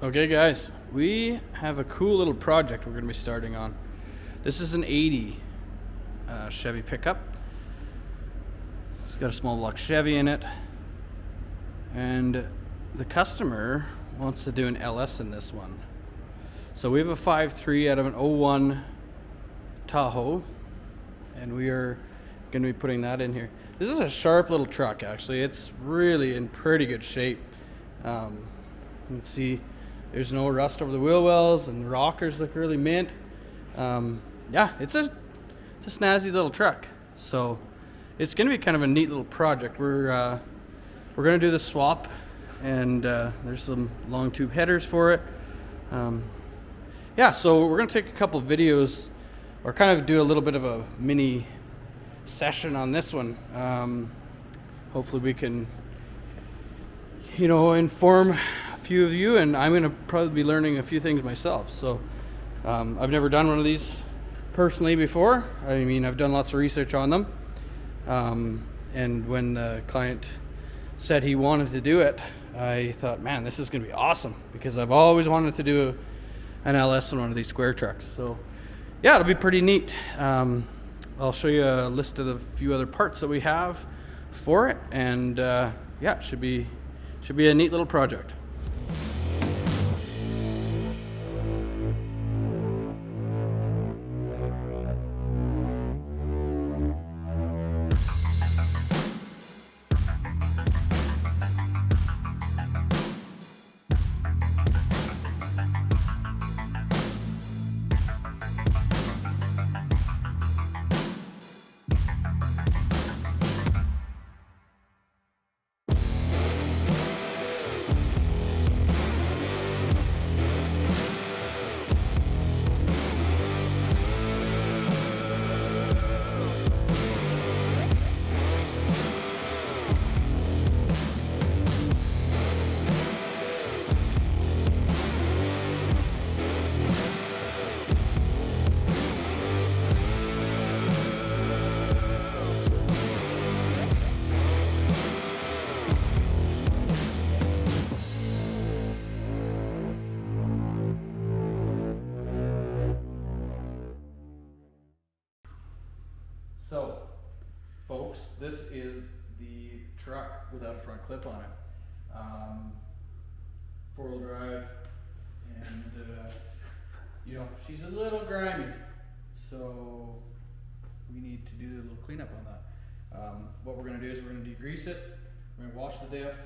Okay guys, we have a cool little project we're going to be starting on. This is an 80 Chevy pickup. It's got a small block Chevy in it, and the customer wants to do an LS in this one. So we have a 5.3 out of an 01 Tahoe, and we are going to be putting that in here. This is a sharp little truck actually. It's really in pretty good shape. You can see there's no rust over the wheel wells, and the rockers look really mint. Yeah, it's a snazzy little truck. So it's going to be kind of a neat little project. We're going to do the swap, and there's some long tube headers for it. Yeah, so we're going to take a couple videos, or kind of do a little bit of a mini session on this one. Hopefully we can, inform a few of you, and I'm going to probably be learning a few things myself. So I've never done one of these personally before. I mean, I've done lots of research on them. And when the client said he wanted to do it, I thought, man, this is going to be awesome, because I've always wanted to do an LS on one of these square trucks. So yeah, it'll be pretty neat. I'll show you a list of the few other parts that we have for it, and yeah, it should be a neat little project. So, folks, this is the truck without a front clip on it. Four-wheel drive, and she's a little grimy, so we need to do a little cleanup on that. What we're going to do is we're going to degrease it, we're going to wash the diff,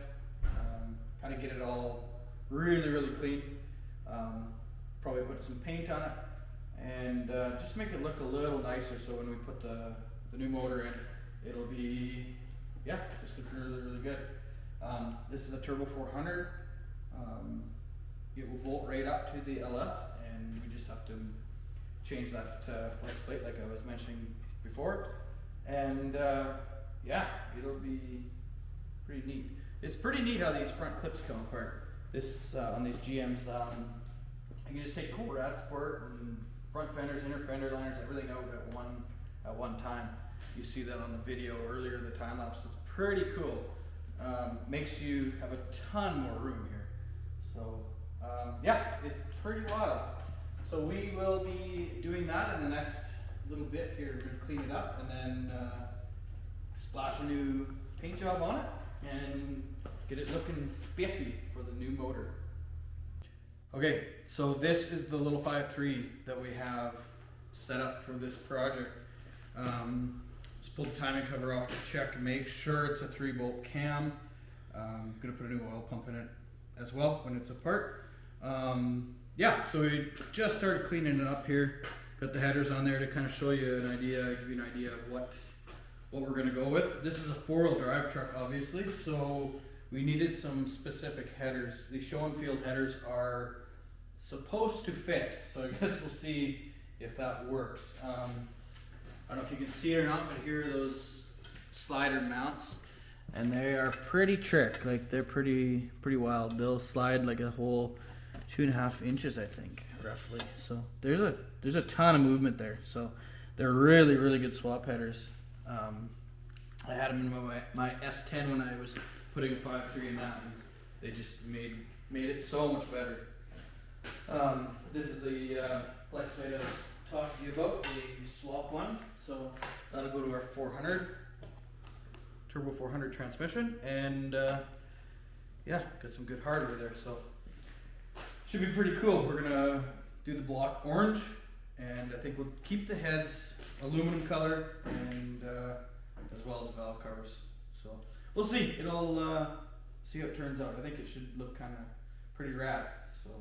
kind of get it all really clean, probably put some paint on it, and just make it look a little nicer, so when we put the new motor in, it'll be, yeah, just look really good. This is a Turbo 400. It will bolt right up to the LS, and we just have to change that flex plate like I was mentioning before, and yeah, it'll be pretty neat. It's pretty neat how these front clips come apart. This on these GMs, you can just take whole rad support and front fenders, inner fender liners, everything out at one time. You see that on the video earlier in the time lapse. It's pretty cool. Makes you have a ton more room here. So yeah, it's pretty wild. So we will be doing that in the next little bit here. We're going to clean it up and then splash a new paint job on it and get it looking spiffy for the new motor. Okay, so this is the little 5.3 that we have set up for this project. Just pull the timing cover off to check and make sure it's a 3-bolt cam. I'm going to put a new oil pump in it as well when it's apart. Yeah, so we just started cleaning it up here. Got the headers on there to kind of show you an idea, give you an idea of what we're going to go with. This is a 4-wheel drive truck, obviously, so we needed some specific headers. These show and field headers are supposed to fit, so I guess we'll see if that works. I don't know if you can see it or not, but here are those slider mounts, and they are pretty trick. Like, they're pretty wild. They'll slide like a whole 2.5 inches, I think, roughly. So there's a ton of movement there. So they're really good swap headers. I had them in my S10 when I was putting a 5.3 in that, and they just made it so much better. This is the flex weight I was talking to you about, the swap one. So that'll go to our 400 turbo 400 transmission, and yeah, got some good hardware there. So should be pretty cool. We're gonna do the block orange, and I think we'll keep the heads aluminum color, and as well as the valve covers. So we'll see. It'll see how it turns out. I think it should look kind of pretty rad. So.